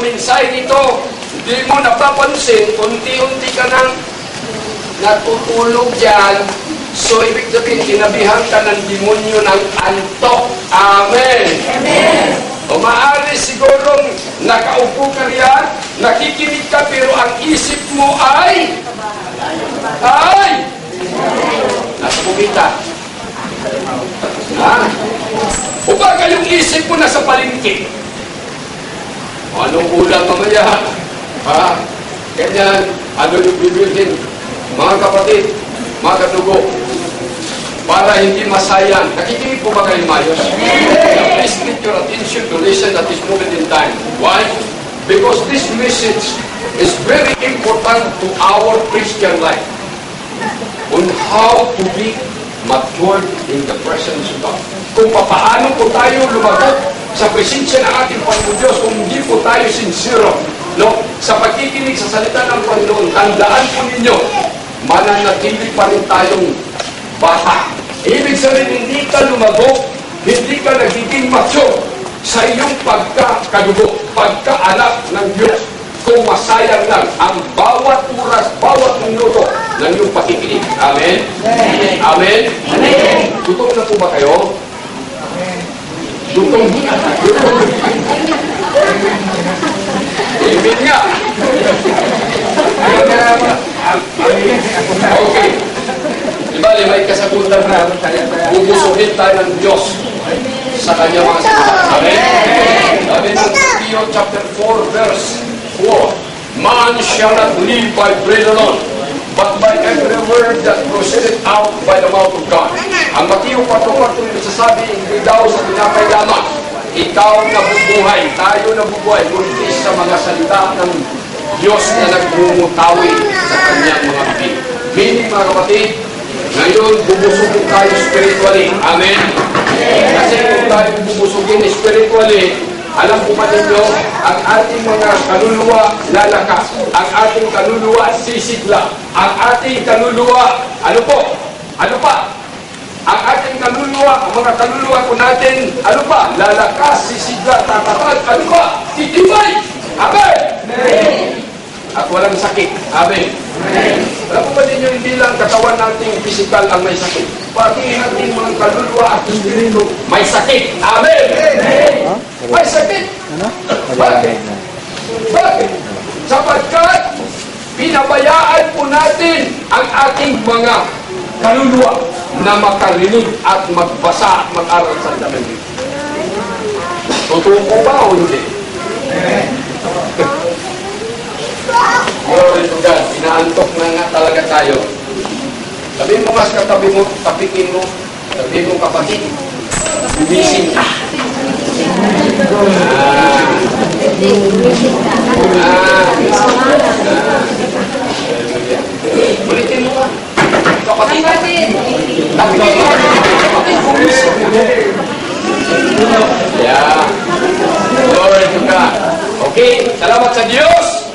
mensahe nito, hindi mo napapansin, unti-unti ka nang natutulog dyan. So, ibig sabihin, kinabihan ka ng demonyo ng antok. Amen. Amen. O maaari sigurong nakaupo ka riyan, nakikinig ka, pero ang isip mo ay nasa kumita. Ha? O baka yung isip mo nasa palengke? Anong ulam mamaya? Ha? Ganyan, ano yung bibilhin? Mga kapatid, mga kadugo, para hindi masayang. Nakikinig po ba kayo, Mayos? Please get your attention to listen at this moment in time. Why? Because this message is very important to our Christian life on how to be matured in the presence of God. Kung paano po tayo lumagot sa presensya ng ating Panginoon Diyos, kung hindi po tayo sincero, no? Sa pagkikinig sa salita ng Panginoon, tandaan po ninyo, mananatili pa rin tayong bata. Ibig sabihin, hindi ka lumago, hindi ka nagiging mature sa iyong pagkakadugo, pagkaanak ng Diyos. Kung masayang lang ang bawat oras, bawat minuto ng iyong pakikinig. Amen? Amen? Amen? Amen. Gutom na po ba kayo? Amen. Gutom? Amen nga. Okay. Ibali, may kasagutan na bubusuhin tayo ng Diyos sa kanya mga salita. Amen? Sabi ng Matthew chapter 4 verse 4, man shall not live by bread alone, but by every word that proceeded out by the mouth of God. Ang Matthew 4:4 nagsasabi, hindi daw sa tinapay lamang ikaw nabubuhay, tayo nabubuhay, kundi sa mga salita ng Diyos na nagmumutawi sa kanyang mga bibig. Meaning, mga kapatid, ngayon bubusugin tayo spiritually. Amen? Kasi kung tayo bubusugin spiritually, alam po ba ninyo, ang ating mga kaluluwa lalakas, ang ating kaluluwa sisigla, ang ating kaluluwa, ano po? Ano pa? Ang ating kaluluwa, ang mga kaluluwa po natin, ano pa? Lalakas, sisigla, tatatag, ano pa? Titibay! Amen! Amen! At walang sakit. Amen. Amen. Alam po ba ninyo, hindi lang katawan nating physical ang may sakit. Pati nating mga kaluluwa at espiritu may sakit. Amen. Amen. May sakit. Bakit? Bakit? Sapagkat pinabayaan po natin ang ating mga kaluluwa na makarinig at magbasa at mag-aral sa salita ng Diyos. Totoo po ba o hindi? Glory to God. Inaantok na nga talaga tayo. Sabihin mo mas katabi mo, tapikin mo, sabihin mo kapatid, gumising ka. Ulitin mo ka. Kapatid. Tapikin mo. Kapatid, gumising ka. Yeah. Glory to God. Okay, salamat sa Diyos.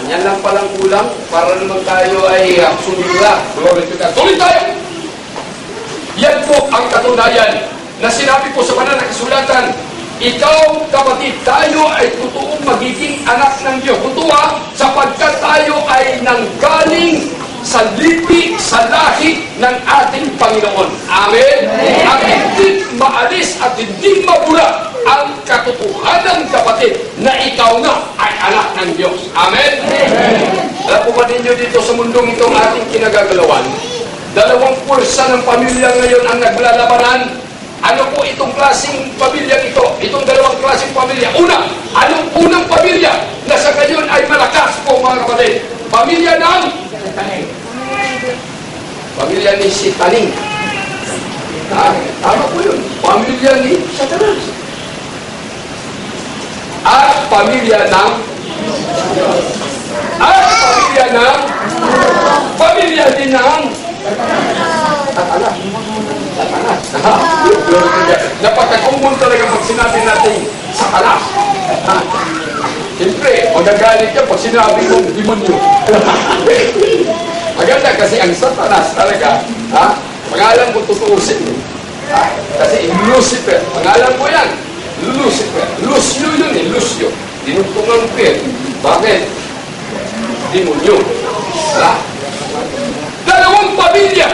Yan lang palang kulang para naman tayo ay sumigla. Glory to God. Tuloy tayo! Yan po ang katunayan na sinabi ko sa banal na kasulatan. Ikaw, kapatid, tayo ay totoong magiging anak ng Diyos. Totoo, sapagkat tayo ay nanggaling sa lipi, sa lahi ng ating Panginoon. Amen? Amen. At hindi maalis at hindi mabula ang katotohanan, kapatid, na ikaw na ay anak ng Diyos. Amen? Amen. Alam po ba ninyo dito sa mundong itong ating kinagagalawan, dalawang pwersa ng pamilya ngayon ang naglalabanan. Ano po itong klaseng pamilya ito? Itong dalawang klaseng pamilya. Una, anong unang pamilya na sa ngayon ay malakas po, mga kapatid? Pamilya ng pamilya ni Sitaning. Tama po yun. Pamilya ni Satanas. At pamilya ng pamilya din ng Satanas. Napagkakumun talaga pag sinabi natin Satanas. Siyempre, magagalit ka pag sinabi mong demonyo. Maganda kasi ang Satanas talaga, pangalan ko tutuusin. Kasi Lucifer, pangalan ko yan. Lucifer, Luz, Lucio, dinugtungan pin. Bakit? Demonyo. Ha? Dalawang pamilya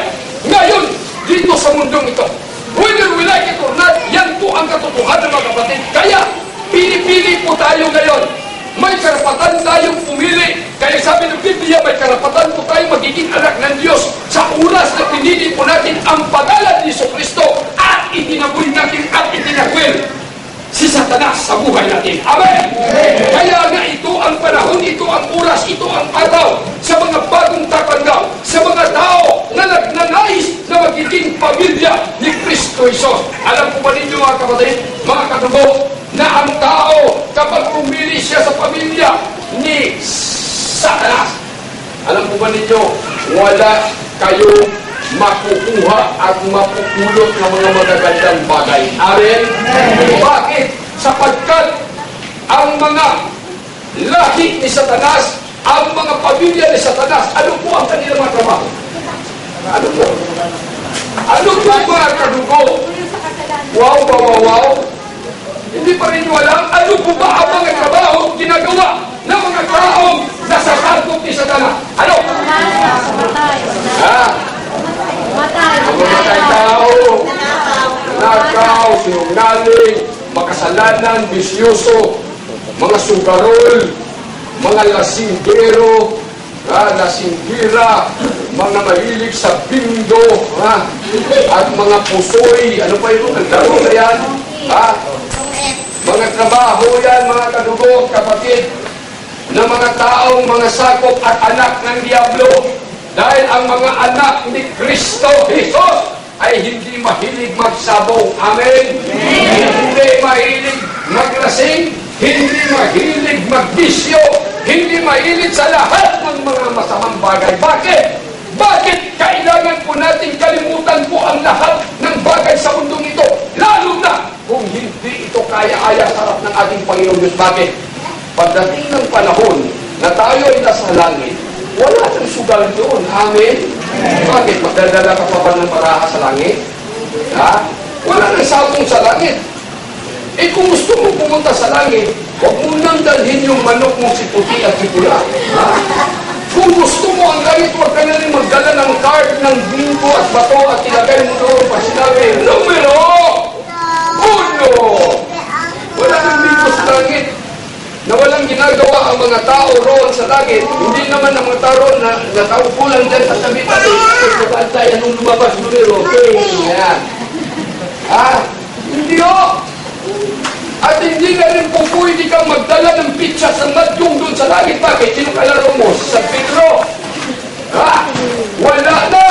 ngayon dito sa mundong ito. Whether we like it or not, yan po ang katotohanan mga kapatid. Kaya, pinipili po tayo ngayon. May karapatan tayong pumili. Kaya sabi ng Biblia, may karapatan po tayong magiging anak ng Diyos sa oras na pinili po natin ang pangalan ni Jesucristo at itinaboy natin at itinakwil si Satanas sa buhay natin. Amen! Kaya nga ito ang panahon, ito ang oras, ito ang araw sa mga bagong tatanggap, sa mga tao na nagnanais na magiging pamilya ni Kristo Jesus. Alam po ba ninyo mga kapatid, mga katubo, na ang tao kapag pumili siya sa pamilya ni Satanas, alam po ba ninyo, wala kayong makukuha at mapupulot ng mga magagandang bagay. Amen? Bakit? Sapagkat ang mga lahi ni Satanas, ang mga pamilya ni Satanas, ano po ang kanilang mga trabaho? Ano po? Ano po mga kadugo? Wow, wow, wow, wow. Hindi pa rin nyo alam, ano po ba ang mga trabaho ginagawa ng mga taong nasa sangkot ni Satanas? Ano? Mamatay tao, nakaw, sinungaling, makasalanan, bisyoso, mga sugarol, mga lasinggero, lasinggera, mga mahilig sa bindo, at mga pusoy, ano pa yun, ang laro na yan, mga trabaho yan, mga kadugo, kapatid, na mga taong mga sakop at anak ng Diablo. Dahil ang mga anak ni Kristo Jesus ay hindi mahilig magsabong. Amen? Hindi mahilig maglasing, hindi mahilig magbisyo, hindi mahilig sa lahat ng mga masamang bagay. Bakit? Bakit kailangan po natin kalimutan po ang lahat ng bagay sa mundong ito? Lalo na kung hindi ito kaya-aya sa harap ng ating Panginoon Diyos. Bakit? Pagdating ng panahon na tayo ay nasa langit, wala nang sugal doon. Amen? Bakit? Magdadala ka pa ba ng paraha sa langit? Ha? Wala nang sabong sa langit. Eh kung gusto mo pumunta sa langit, huwag mo nang dalhin yung manok mong si puti at si pula. Ha? Kung gusto mo ang langit, huwag ka na rin magdala ng card ng bingko at bato at ilagay mo doon pa sinabi, numero 1! Wala nang bingko sa langit na walang ginagawa ang mga tao roon sa langit. Hindi naman ang mga tao roon na nakaupo lang dyan sa tabi natin. Kapantay, anong lumabas numero? Yan. Hindi o. At hindi na rin po pwede kang magdala ng pizza sa madyong doon sa langit. Bakit? Sino kalaro mo? Sa Pedro. Wala na.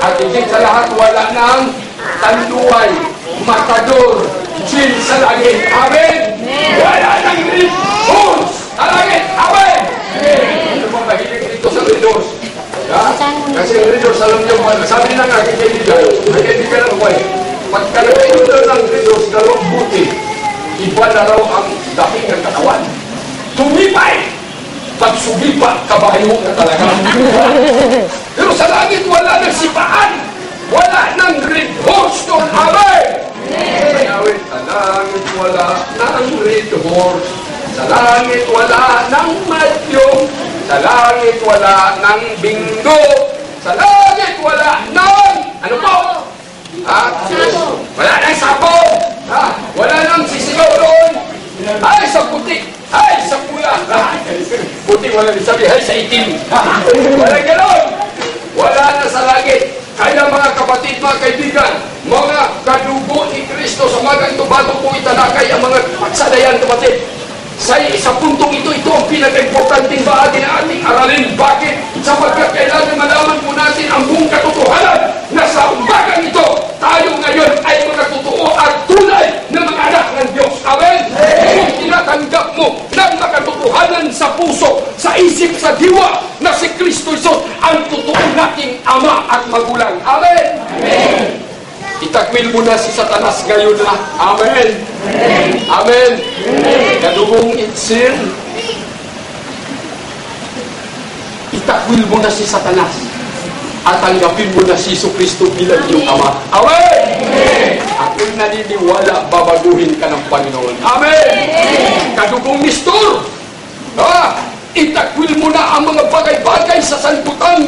At higit sa lahat, wala nang tanduay, matador, gin sa langit. Amen? Wala nang red horse sa langit. Amen? Ano ba mahilig dito sa red horse? Kasi red horse, alam niyo, sabi na nga, kaibigan ng buhay, pagkalagay nyo ng red horse, dalawang buti, iba na raw ang dating ng katawan. Tumipay! Pagsugipa, kabayo na talaga. Pero sa langit, wala nang sipaan. Wala nang red horse doon. Amen! Mayawit, sa langit wala nang red horse. Sa langit wala nang madyong. Sa langit wala nang bingo. Sa langit wala nang, ano po? Wala nang sabong. Wala nang sisigaw doon. Ay, sa puti. Ay, sa pula. Puti, wala din sabi. Ay, sa itim. Wala gano'n. Wala na sa langit. Kaya mga kapatid, mga kaibigan, mga kadugo ni Kristo sa mga ito, bago po italakay ang mga pagsadayan, kapatid. Sa puntong ito ang pinaka-importanting bahagi na ating aralin. Bakit? Sapagkat kailangan malaman po natin ang buong katotohanan na sa umbagang ito, tayo ngayon ay mga totoo at tunay na mga anak ng Diyos. Amen? Kung tinatanggap mo ng makatotohanan sa puso, sa isip, sa diwa, na si Kristo Jesus ang totoo nating Ama at Magulang. Amen? Amen. Itakwil mo na si Satanas ngayon na. Amen. Amen. Kadugong itsil. Itakwil mo na si Satanas at tanggapin mo na si Jesucristo bilang iyong Ama. Amen. Ako'y naniniwala, babaguhin ka ng Panginoon. Amen. dugong mistur. Itakwil mo na ang mga bagay-bagay sa sanlibutan